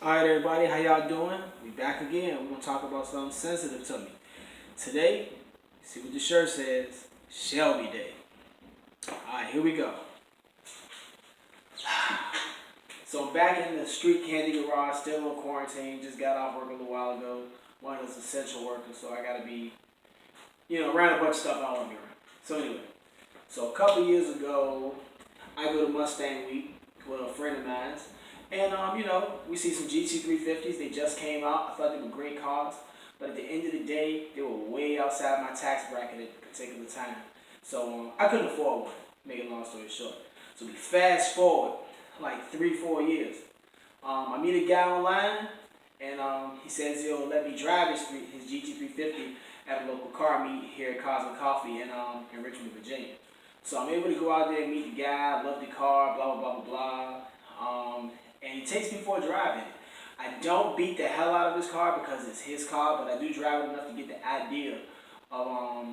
Alright everybody, how y'all doing? We back again. We're gonna talk about something sensitive to me. Today, see what the shirt says, Shelby Day. Alright, here we go. So I'm back in the street candy garage, still in quarantine, just got off work a little while ago. One of those essential workers, so I gotta be, around a bunch of stuff I don't wanna be around. So anyway, so a couple years ago, I go to Mustang Week with a friend of mine. And we see some GT350s. They just came out. I thought they were great cars, but at the end of the day, they were way outside my tax bracket at the particular time. So I couldn't afford one. Make a long story short. So we fast forward like 3, 4 years. I meet a guy online, and he says he'll let me drive his GT350 at a local car meet here at Cars and Coffee in Richmond, Virginia. So I'm able to go out there and meet the guy. Love the car. Blah blah blah blah blah. And he takes me for a drive in it. I don't beat the hell out of his car because it's his car, but I do drive it enough to get the idea of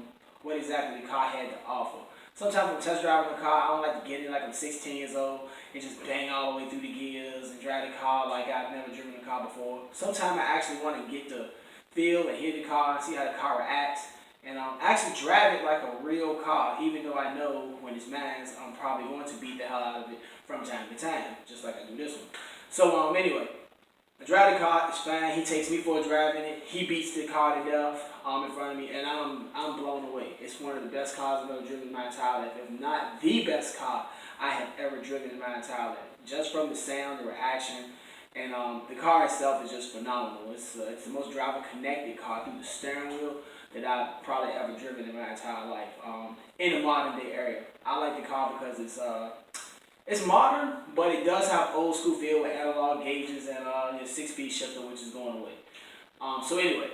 what exactly the car had to offer. Sometimes when I'm test driving a car, I don't like to get in like I'm 16 years old and just bang all the way through the gears and drive the car like I've never driven a car before. Sometimes I actually want to get the feel and hear the car and see how the car reacts. And actually drive it like a real car, even though I know when it's mine, I'm probably going to beat the hell out of it from time to time, just like I do this one. So anyway, I drive the car, it's fine. He takes me for a drive in it. He beats the car to death in front of me, and I'm blown away. It's one of the best cars I've ever driven in my entire life, if not the best car I have ever driven in my entire life. Just from the sound, the reaction, and the car itself is just phenomenal. It's the most driver connected car through the steering wheel that I've probably ever driven in my entire life in a modern day area. I like the car because it's modern, but it does have old school feel with analog gauges and your 6-speed shifter, which is going away. So anyway,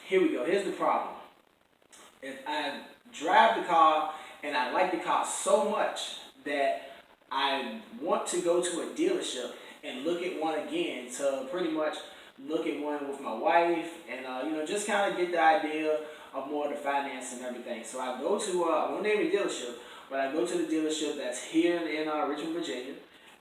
here we go. Here's the problem. If I drive the car and I like the car so much that I want to go to a dealership and look at one again to pretty much look at one with my wife and just kind of get the idea of more of the finance and everything. So I go to I won't name the dealership, but I go to the dealership that's here in Richmond, Virginia,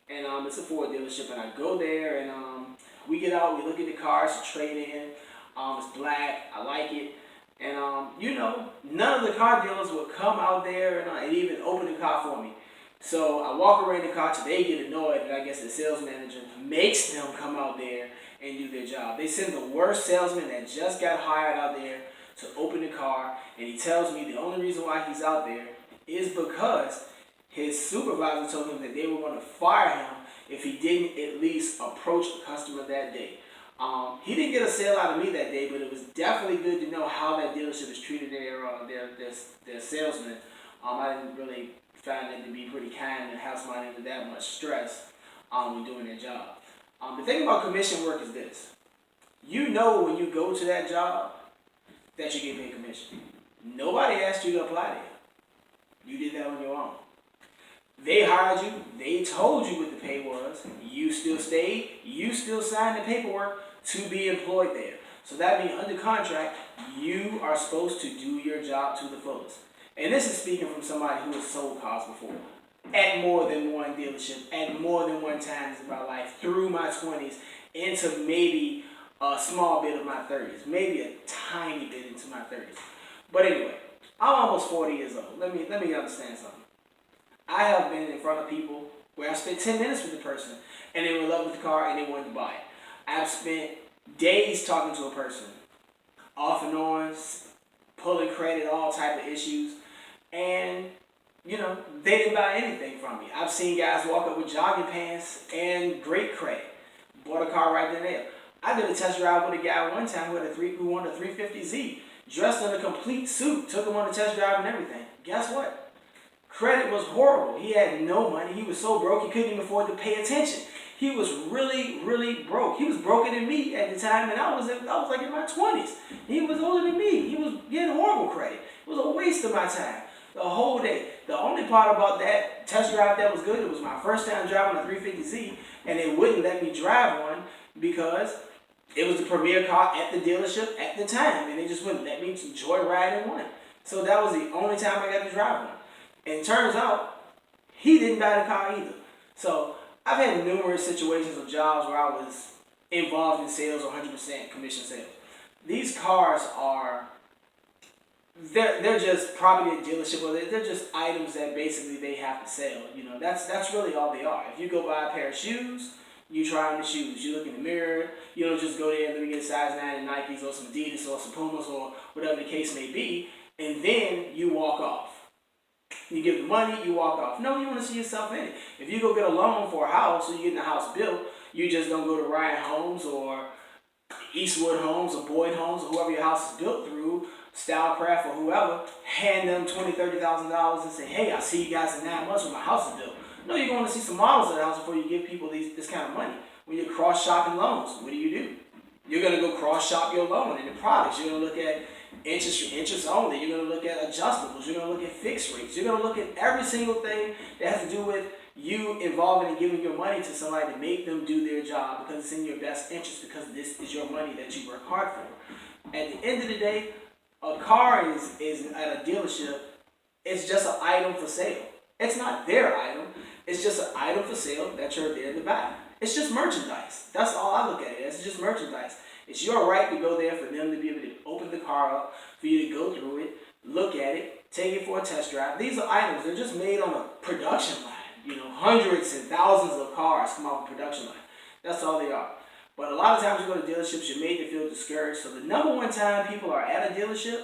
and it's a Ford dealership, and I go there and we get out, we look at the car, it's a trade-in, it's black, I like it, and none of the car dealers would come out there and even open the car for me. So I walk around the car till they get annoyed, and I guess the sales manager makes them come out there and do their job. They send the worst salesman that just got hired out there to open the car, and he tells me the only reason why he's out there is because his supervisor told him that they were going to fire him if he didn't at least approach a customer that day. He didn't get a sale out of me that day, but it was definitely good to know how that dealership is treating their salesmen. I didn't really find them to be pretty kind and have somebody under that much stress when doing their job. The thing about commission work is this. You know when you go to that job that you get paid commission. Nobody asked you to apply there. You did that on your own. They hired you. They told you what the pay was. You still stayed. You still signed the paperwork to be employed there. So that means under contract, you are supposed to do your job to the fullest. And this is speaking from somebody who has sold cars before. At more than one dealership, at more than one time in my life, through my 20s, into maybe a small bit of my 30s. Maybe a tiny bit into my 30s. But anyway, I'm almost 40 years old. Let me understand something. I have been in front of people where I spent 10 minutes with the person and they were in love with the car and they wanted to buy it. I've spent days talking to a person, off and on, pulling credit, all type of issues, and they didn't buy anything from me. I've seen guys walk up with jogging pants and great credit. Bought a car right then and there. I did a test drive with a guy one time who wanted a 350Z, dressed in a complete suit, took him on a test drive and everything. Guess what? Credit was horrible. He had no money. He was so broke he couldn't even afford to pay attention. He was really, really broke. He was broker than me at the time, and I was like in my 20s. He was older than me. He was getting horrible credit. It was a waste of my time. The whole day. The only part about that test drive that was good, it was my first time driving a 350Z, and they wouldn't let me drive one because it was the premier car at the dealership at the time, and they just wouldn't let me enjoy riding one. So that was the only time I got to drive one. And it turns out, he didn't buy the car either. So I've had numerous situations of jobs where I was involved in sales or 100% commission sales. These cars are, they're just probably a dealership, or they're just items that basically they have to sell. You know, that's really all they are. If you go buy a pair of shoes, you try on the shoes. You look in the mirror. You don't just go there and let me get a size 9 in Nikes or some Adidas or some Pumas or whatever the case may be, and then you walk off. You give the money, you walk off. No, you want to see yourself in it. If you go get a loan for a house, or you get the house built, you just don't go to Ryan Homes or Eastwood Homes or Boyd Homes or whoever your house is built through, Stylecraft or whoever, hand them $20,000, $30,000 and say, hey, I'll see you guys in 9 months when my house is built. No, you're going to see some models of the house before you give people this kind of money. When you're cross-shopping loans, what do? You're going to go cross-shop your loan and the products. You're going to look at interest only. You're going to look at adjustables. You're going to look at fixed rates. You're going to look at every single thing that has to do with you involving and giving your money to somebody to make them do their job because it's in your best interest, because this is your money that you work hard for. At the end of the day, a car is at a dealership. It's just an item for sale. It's not their item. It's just an item for sale that you're there to buy. It's just merchandise. That's all I look at it. It's just merchandise. It's your right to go there for them to be able to open the car up, for you to go through it, look at it, take it for a test drive. These are items. They're just made on a production line. You know, hundreds and thousands of cars come off a production line. That's all they are. But a lot of times you go to dealerships, you're made to feel discouraged. So the number one time people are at a dealership,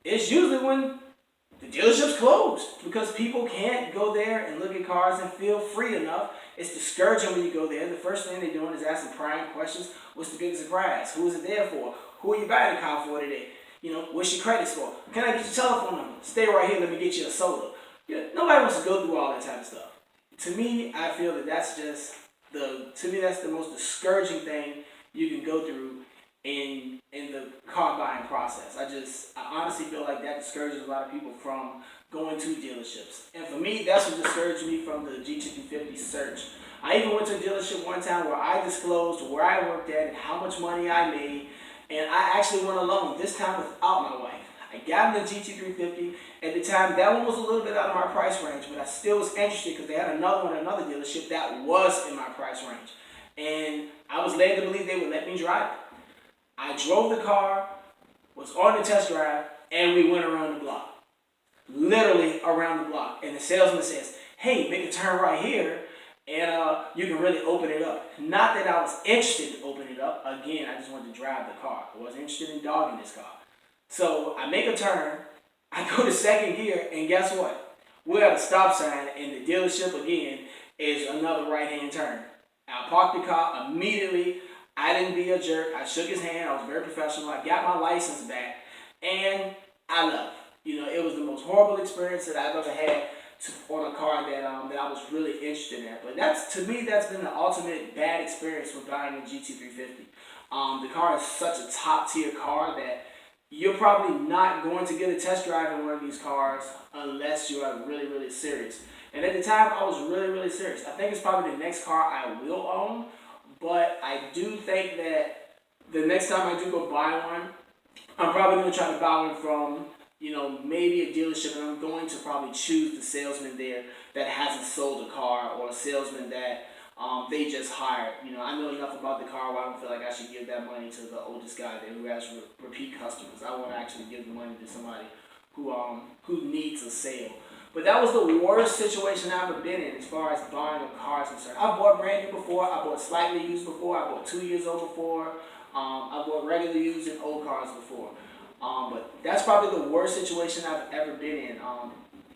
it's usually when the dealership's closed, because people can't go there and look at cars and feel free enough. It's discouraging when you go there. The first thing they're doing is asking prying questions. What's the biggest surprise? Who is it there for? Who are you buying the car for today? You know, what's your credit score? Can I get your telephone number? Stay right here, let me get you a soda. Nobody wants to go through all that type of stuff. To me, I feel that that's the most discouraging thing you can go through in the car buying process. I honestly feel like that discourages a lot of people from going to dealerships. And for me, that's what discouraged me from the GT350 search. I even went to a dealership one time where I disclosed where I worked at and how much money I made, and I actually went alone, this time without my wife. I got in the GT350. At the time, that one was a little bit out of my price range, but I still was interested because they had another one, another dealership that was in my price range. And I was led to believe they would let me drive it. I drove the car, was on the test drive, and we went around the block. Literally around the block. And the salesman says, hey, make a turn right here, and you can really open it up. Not that I was interested in opening it up. Again, I just wanted to drive the car. I wasn't interested in dogging this car. So I make a turn, I go to second gear, and guess what? We're at a stop sign, and the dealership, again, is another right-hand turn. I parked the car immediately. I didn't be a jerk. I shook his hand. I was very professional. I got my license back, and I left. You know, it was the most horrible experience that I've ever had on a car that I was really interested in. But to me, that's been the ultimate bad experience with buying a GT350. The car is such a top-tier car that you're probably not going to get a test drive in one of these cars unless you are really, really serious. And at the time, I was really, really serious. I think it's probably the next car I will own, but I do think that the next time I do go buy one, I'm probably going to try to buy one from, maybe a dealership, and I'm going to probably choose the salesman there that hasn't sold a car, or a salesman that they just hired. I know enough about the car where I don't feel like I should give that money to the oldest guy there who has repeat customers. I want to actually give the money to somebody who needs a sale. But that was the worst situation I've ever been in as far as buying a car is concerned. I bought brand new before. I bought slightly used before. I bought 2 years old before. I bought regular used and old cars before. But that's probably the worst situation I've ever been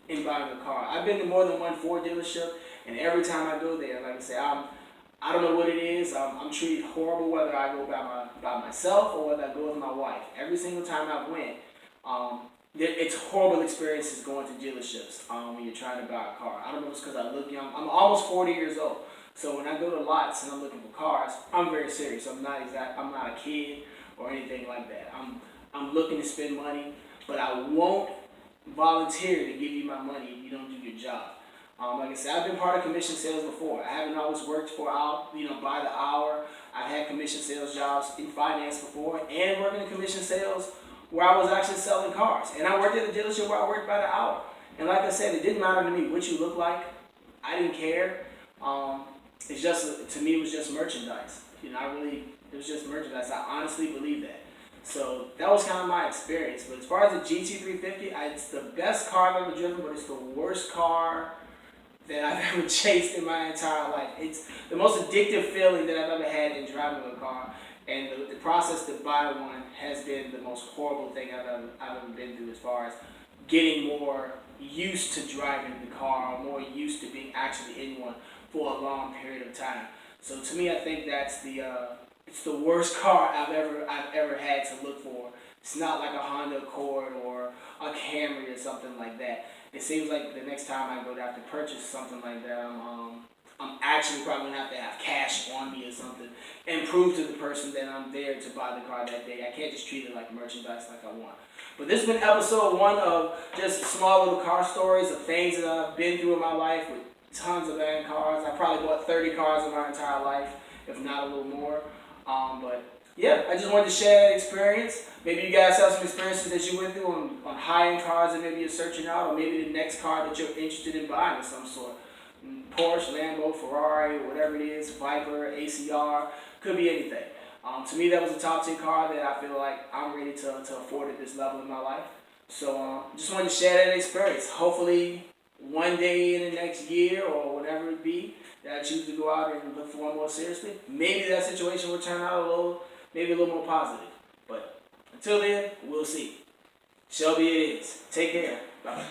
in buying a car. I've been to more than one Ford dealership, and every time I go there, like I say, I don't know what it is. I'm treated horrible whether I go by myself or whether I go with my wife. Every single time I went, it's horrible experiences going to dealerships when you're trying to buy a car. I don't know if it's because I look young. I'm almost 40 years old. So when I go to lots and I'm looking for cars, I'm very serious. I'm not a kid or anything like that. I'm looking to spend money, but I won't volunteer to give you my money if you don't do your job. Like I said, I've been part of commission sales before. I haven't always worked by the hour. I've had commission sales jobs in finance before, and working in commission sales where I was actually selling cars. And I worked at a dealership where I worked by the hour. And like I said, it didn't matter to me what you look like. I didn't care. To me, it was just merchandise. It was just merchandise. I honestly believe that. So that was kind of my experience. But as far as the GT350, it's the best car I've ever driven, but it's the worst car that I've ever chased in my entire life. It's the most addictive feeling that I've ever had in driving a car, and the process to buy one has been the most horrible thing I've ever been through, as far as getting more used to driving the car, or more used to being actually in one for a long period of time. So to me, I think that's it's the worst car I've ever had to look for. It's not like a Honda Accord or a Camry or something like that. It seems like the next time I go to have to purchase something like that, I'm actually probably gonna have cash on me or something, and prove to the person that I'm there to buy the car that day. I can't just treat it like merchandise like I want. But this has been episode 1 of just small little car stories of things that I've been through in my life with tons of bad cars. I probably bought 30 cars in my entire life, if not a little more. But yeah, I just wanted to share that experience. Maybe you guys have some experiences that you went through on high-end cars that maybe you're searching out, or maybe the next car that you're interested in buying of some sort. Porsche, Lambo, Ferrari, whatever it is, Viper, ACR, could be anything. To me, that was a top 10 car that I feel like I'm ready to afford at this level in my life. So just wanted to share that experience. Hopefully, one day in the next year or whatever it be, that I choose to go out and look for one more seriously, maybe that situation will turn out maybe a little more positive. But until then, we'll see. Shall be it is. Take care. Bye.